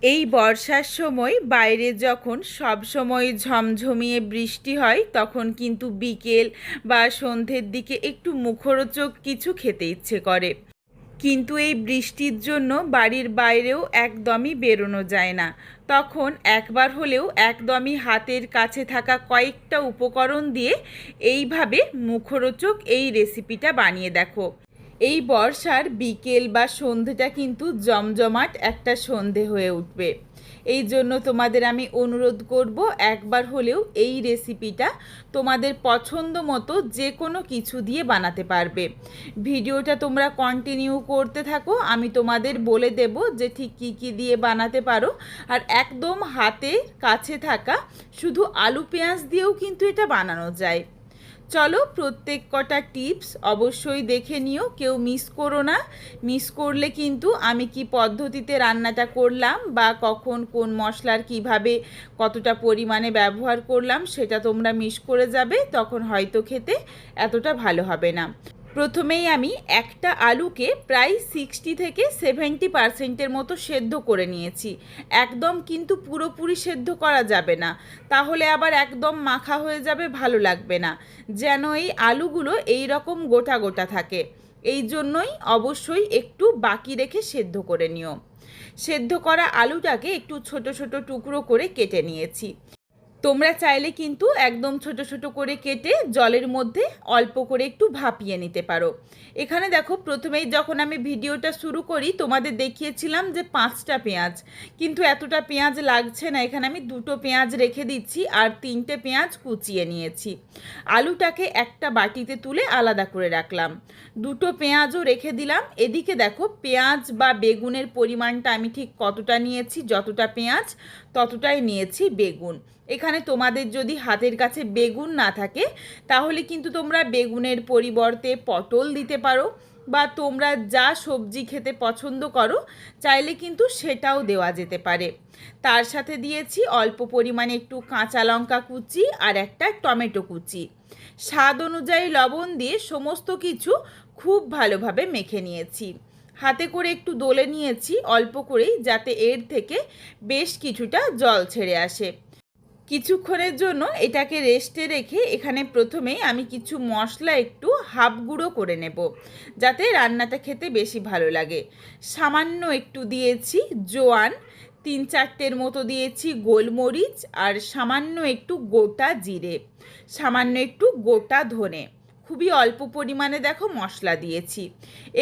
এই বর্ষার সময় বাইরে যখন সব সময় ঝমঝমিয়ে বৃষ্টি হয় তখন কিন্তু বিকেল বা সন্ধ্যের দিকে একটু মুখরোচক কিছু খেতে ইচ্ছে করে। কিন্তু এই বৃষ্টির জন্য বাড়ির বাইরেও একদমই বেরোনো যায় না। তখন একবার হলেও একদমই হাতের কাছে থাকা কয়েকটা উপকরণ দিয়ে এইভাবে মুখরোচক এই রেসিপিটা বানিয়ে দেখো। এই বর্ষার বিকেল বা সন্ধেটা কিন্তু জমজমাট একটা সন্ধে হয়ে উঠবে। এই জন্য তোমাদের আমি অনুরোধ করব, একবার হলেও এই রেসিপিটা তোমাদের পছন্দ মতো যে কোনো কিছু দিয়ে বানাতে পারবে। ভিডিওটা তোমরা কন্টিনিউ করতে থাকো, আমি তোমাদের বলে দেব যে ঠিক কী কী দিয়ে বানাতে পারো। আর একদম হাতে কাছে থাকা শুধু আলু পেঁয়াজ দিয়েও কিন্তু এটা বানানো যায়। চলো প্রত্যেক কটা টিপস অবশ্যই দেখে নিও, কেউ মিস করো না। মিস করলে কিন্তু আমি কি পদ্ধতিতে রান্নাটা করলাম বা কখন কোন মশলার কিভাবে কতটা পরিমাণে ব্যবহার করলাম সেটা তোমরা মিস করে যাবে, তখন হয়তো খেতে এতটা ভালো হবে না। প্রথমেই আমি একটা আলুকে প্রায় 60 থেকে 70% মতো সেদ্ধ করে নিয়েছি। একদম কিন্তু পুরোপুরি সেদ্ধ করা যাবে না, তাহলে আবার একদম মাখা হয়ে যাবে, ভালো লাগবে না। যেন এই আলুগুলো এই রকম গোটা গোটা থাকে, এই জন্যই অবশ্যই একটু বাকি রেখে সেদ্ধ করে নিও। সেদ্ধ করা আলুটাকে একটু ছোট ছোট টুকরো করে কেটে নিয়েছি। তোমরা চাইলে কিন্তু একদম ছোট ছোট করে কেটে জলের মধ্যে অল্প করে একটু ভাপিয়ে নিতে পারো। এখানে দেখো, প্রথমেই যখন আমি ভিডিওটা শুরু করি তোমাদের দেখিয়েছিলাম যে 5টা পেঁয়াজ, কিন্তু এতটা পেঁয়াজ লাগছে না, এখানে আমি 2টো পেঁয়াজ রেখে দিচ্ছি আর 3টে পেঁয়াজ কুচিয়ে নিয়েছি। আলুটাকে একটা বাটিতে তুলে আলাদা করে রাখলাম, 2টো পেঁয়াজও রেখে দিলাম। এদিকে দেখো, পেঁয়াজ বা বেগুনের পরিমাণটা আমি ঠিক কতটা নিয়েছি, যতটা পেঁয়াজ ততটাই নিয়েছি বেগুন। এখানে তোমাদের যদি হাতের কাছে বেগুন না থাকে তাহলে কিন্তু তোমরা বেগুনের পরিবর্তে পটল দিতে পারো, বা তোমরা যা সবজি খেতে পছন্দ করো চাইলে কিন্তু সেটাও দেওয়া যেতে পারে। তার সাথে দিয়েছি অল্প পরিমাণে একটু কাঁচা লঙ্কা কুচি আর একটা টমেটো কুচি। স্বাদ অনুযায়ী লবণ দিয়ে সমস্ত কিছু খুব ভালোভাবে মেখে নিয়েছি। হাতে করে একটু দলে নিয়েছি অল্প করেই, যাতে এর থেকে বেশ কিছুটা জল ছেড়ে আসে। কিছুক্ষণের জন্য এটাকে রেস্টে রেখে এখানে প্রথমেই আমি কিছু মশলা একটু হাফ গুঁড়ো করে নেব, যাতে রান্নাটা খেতে বেশি ভালো লাগে। সামান্য একটু দিয়েছি জোয়ান, 3-4টের মতো দিয়েছি গোলমরিচ, আর সামান্য একটু গোটা জিরে, সামান্য একটু গোটা ধনে। খুবই অল্প পরিমাণে দেখো মশলা দিয়েছি।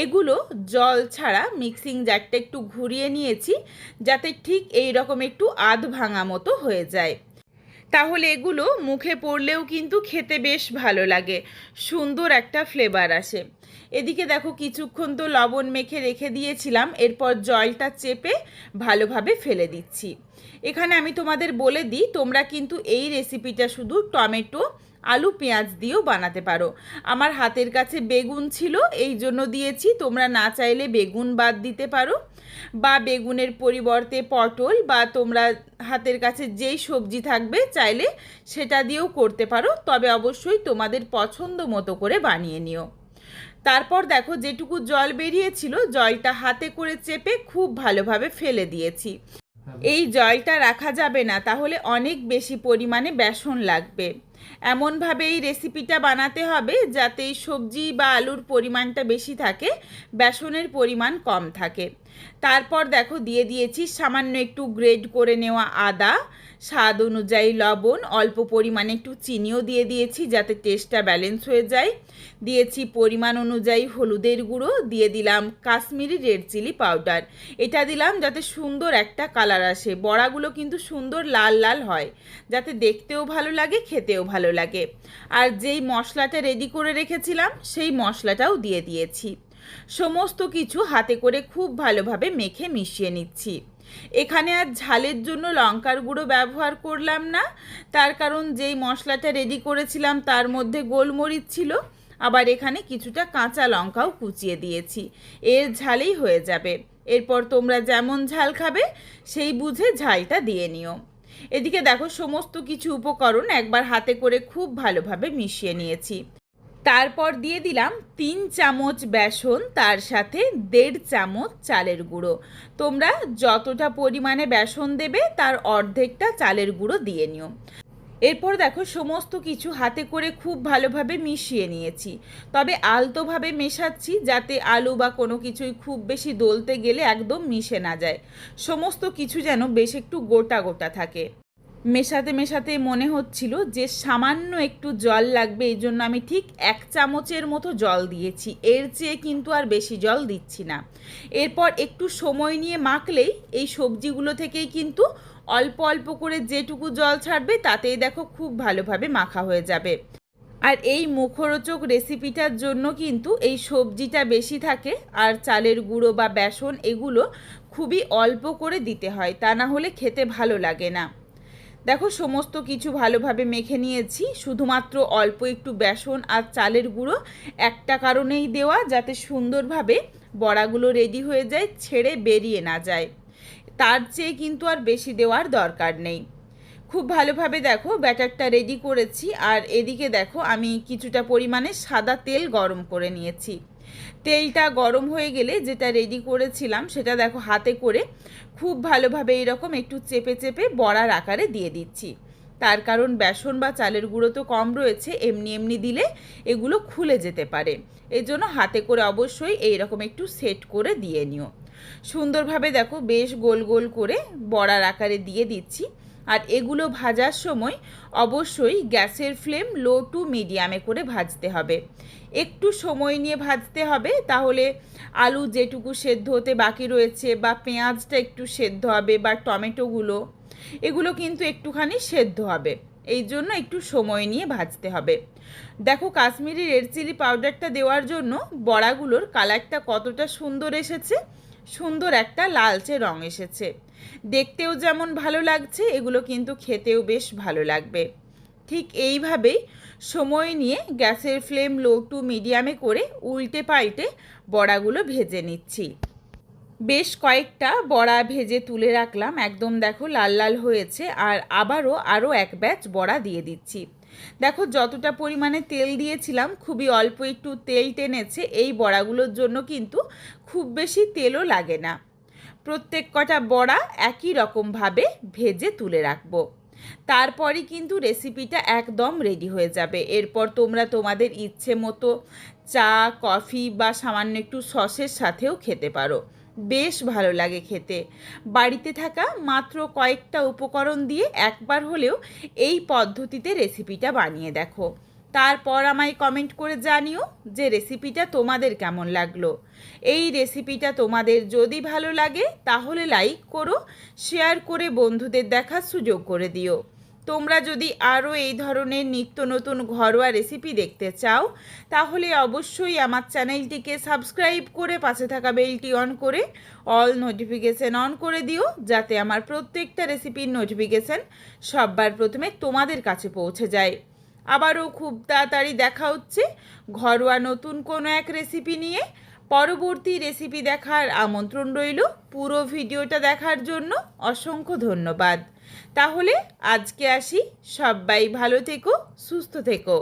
এগুলো জল ছাড়া মিক্সিং জারটা একটু ঘুরিয়ে নিয়েছি, যাতে ঠিক এই রকম একটু আধ ভাঙা মতো হয়ে যায়। তাহলে এগুলো মুখে পড়লেও কিন্তু খেতে বেশ ভালো লাগে, সুন্দর একটা ফ্লেভার আসে। এদিকে দেখো, কিছুক্ষণ তো লবণ মেখে রেখে দিয়েছিলাম, এরপর জলটা চেপে ভালোভাবে ফেলে দিচ্ছি। এখানে আমি তোমাদের বলে দিই, তোমরা কিন্তু এই রেসিপিটা শুধু টমেটো আলু পেঁয়াজ দিয়েও বানাতে পারো। আমার হাতের কাছে বেগুন ছিল এই জন্য দিয়েছি, তোমরা না চাইলে বেগুন বাদ দিতে পারো, বা বেগুনের পরিবর্তে পটল বা তোমরা হাতের কাছে যেই সবজি থাকবে চাইলে সেটা দিয়েও করতে পারো, তবে অবশ্যই তোমাদের পছন্দ মতো করে বানিয়ে নিও। তারপর দেখো, যেটুকু জল বেরিয়েছিল জলটা হাতে করে চেপে খুব ভালোভাবে ফেলে দিয়েছি। এই জলটা রাখা যাবে না, তাহলে অনেক বেশি পরিমাণে বেসন লাগবে। এমনভাবে এই রেসিপিটা বানাতে হবে যাতে এই সবজি বা আলুর পরিমাণটা বেশি থাকে, বেসনের পরিমাণ কম থাকে। তারপর দেখো, দিয়ে দিয়েছি সামান্য একটু গ্রেট করে নেওয়া আদা, স্বাদ অনুযায়ী লবণ, অল্প পরিমাণে একটু চিনিও দিয়ে দিয়েছি যাতে টেস্টটা ব্যালেন্স হয়ে যায়। দিয়েছি পরিমাণ অনুযায়ী হলুদের গুঁড়ো, দিয়ে দিলাম কাশ্মীরি রেড চিলি পাউডার। এটা দিলাম যাতে সুন্দর একটা কালার আসে, বড়াগুলো কিন্তু সুন্দর লাল লাল হয়, যাতে দেখতেও ভালো লাগে খেতেও ভালো লাগে। আর যেই মশলাটা রেডি করে রেখেছিলাম সেই মশলাটাও দিয়ে দিয়েছি। সমস্ত কিছু হাতে করে খুব ভালোভাবে মেখে মিশিয়ে নিচ্ছি। এখানে আর ঝালের জন্য লঙ্কার গুঁড়ো ব্যবহার করলাম না, তার কারণ যেই মশলাটা রেডি করেছিলাম তার মধ্যে গোলমরিচ ছিল, আবার এখানে কিছুটা কাঁচা লঙ্কাও কুচিয়ে দিয়েছি, এর ঝালেই হয়ে যাবে। এরপর তোমরা যেমন ঝাল খাবে সেই বুঝে ঝালটা দিয়ে নিও। এদিকে দেখো, সমস্ত কিছু উপকরণ একবার হাতে করে খুব ভালোভাবে মিশিয়ে নিয়েছি। তারপর দিয়ে দিলাম 3 চামচ বেসন, তার সাথে 1.5 চামচ চালের গুঁড়ো। তোমরা যতটা পরিমাণে বেসন দেবে তার অর্ধেকটা চালের গুঁড়ো দিয়ে নিও। এরপর দেখো সমস্ত কিছু হাতে করে খুব ভালোভাবে মিশিয়ে নিয়েছি, তবে আলতোভাবে মেশাচ্ছি যাতে আলু বা কোনো কিছুই খুব বেশি দলতে গেলে একদম মিশে না যায়। সমস্ত কিছু যেন বেশ একটু গোটা গোটা থাকে। মেশাতে মেশাতে মনে হচ্ছিল যে সামান্য একটু জল লাগবে, এই জন্য আমি ঠিক 1 চামচের মতো জল দিয়েছি, এর চেয়ে কিন্তু আর বেশি জল দিচ্ছি না। এরপর একটু সময় নিয়ে মাখলেই এই সবজিগুলো থেকেই কিন্তু অল্প অল্প করে যেটুকু জল ছাড়বে তাতেই দেখো খুব ভালোভাবে মাখা হয়ে যাবে। আর এই মুখরোচক রেসিপিটার জন্য কিন্তু এই সবজিটা বেশি থাকে, আর চালের গুঁড়ো বা বেসন এগুলো খুবই অল্প করে দিতে হয়, তা না হলে খেতে ভালো লাগে না। দেখো সমস্ত কিছু ভালোভাবে মেখে নিয়েছি, শুধুমাত্র অল্প একটু বেসন আর চালের গুঁড়ো একটা কারণেই দেওয়া, যাতে সুন্দরভাবে বড়াগুলো রেডি হয়ে যায়, ছেড়ে বেরিয়ে না যায়। তার চেয়ে কিন্তু আর বেশি দেওয়ার দরকার নেই। খুব ভালোভাবে দেখো ব্যাটারটা রেডি করেছি, আর এদিকে দেখো আমি কিছুটা পরিমাণে সাদা তেল গরম করে নিয়েছি। তেলটা গরম হয়ে গেলে যেটা রেডি করেছিলাম সেটা দেখো হাতে করে খুব ভালোভাবে এরকম একটু চেপে চেপে বড়ার আকারে দিয়ে দিচ্ছি। তার কারণ বেসন বা চালের গুঁড়ো তো কম রয়েছে, এমনি এমনি দিলে এগুলো খুলে যেতে পারে, এই জন্য হাতে করে অবশ্যই এইরকম একটু সেট করে দিয়ে নিও। সুন্দরভাবে দেখো বেশ গোল গোল করে বড়ার আকারে দিয়ে দিচ্ছি। আর এগুলো ভাজার সময় অবশ্যই গ্যাসের ফ্লেম লো টু মিডিয়ামে করে ভাজতে হবে, একটু সময় নিয়ে ভাজতে হবে, তাহলে আলু যেটুকু সেদ্ধ হতে বাকি রয়েছে বা পেঁয়াজটা একটু সেদ্ধ হবে বা টমেটোগুলো এগুলো কিন্তু একটুখানি সেদ্ধ হবে, এই জন্য একটু সময় নিয়ে ভাজতে হবে। দেখো কাশ্মীরি রেড চিলি পাউডারটা দেওয়ার জন্য বড়াগুলোর কালারটা কতটা সুন্দর এসেছে, সুন্দর একটা লালচে রং এসেছে, দেখতেও যেমন ভালো লাগছে এগুলো কিন্তু খেতেও বেশ ভালো লাগবে। ঠিক এইভাবেই সময় নিয়ে গ্যাসের ফ্লেম লো টু মিডিয়ামে করে উল্টে পাল্টে বড়াগুলো ভেজে নিচ্ছি। বেশ কয়েকটা বড়া ভেজে তুলে রাখলাম, একদম দেখো লাল লাল হয়েছে, আর আরও এক ব্যাচ বড়া দিয়ে দিচ্ছি। দেখো যতটা পরিমাণে তেল দিয়েছিলাম খুবই অল্প একটু তেল টেনেছে, এই বড়াগুলোর জন্য কিন্তু খুব বেশি তেলও লাগে না। প্রত্যেক কটা বড়া একই রকমভাবে ভেজে তুলে রাখবো, তারপরই কিন্তু রেসিপিটা একদম রেডি হয়ে যাবে। এরপর তোমরা তোমাদের ইচ্ছে মতো চা, কফি বা সামান্য একটু সসের সাথেও খেতে পারো, বেশ ভালো লাগে খেতে। বাড়িতে থাকা মাত্র কয়েকটা উপকরণ দিয়ে একবার হলেও এই পদ্ধতিতে রেসিপিটা বানিয়ে দেখো, তারপর আমায় কমেন্ট করে জানিও যে রেসিপিটা তোমাদের কেমন লাগলো। এই রেসিপিটা তোমাদের যদি ভালো লাগে তাহলে লাইক করো, শেয়ার করে বন্ধুদের দেখার সুযোগ করে দিও। তোমরা যদি আরও এই ধরনের নিত্য নতুন ঘরোয়া রেসিপি দেখতে চাও তাহলে অবশ্যই আমার চ্যানেলটিকে সাবস্ক্রাইব করে পাশে থাকা বেলটি অন করে অল নোটিফিকেশান অন করে দিও, যাতে আমার প্রত্যেকটা রেসিপির নোটিফিকেশান সবার প্রথমে তোমাদের কাছে পৌঁছে যায়। আবারও খুব তাড়াতাড়ি দেখা হচ্ছে ঘরোয়া নতুন কোনো এক রেসিপি নিয়ে। পরবর্তী রেসিপি দেখার আমন্ত্রণ রইল। পুরো ভিডিওটা দেখার জন্য অসংখ্য ধন্যবাদ। তাহলে আজকে আসি, সবাই ভালো থেকো, সুস্থ থেকো।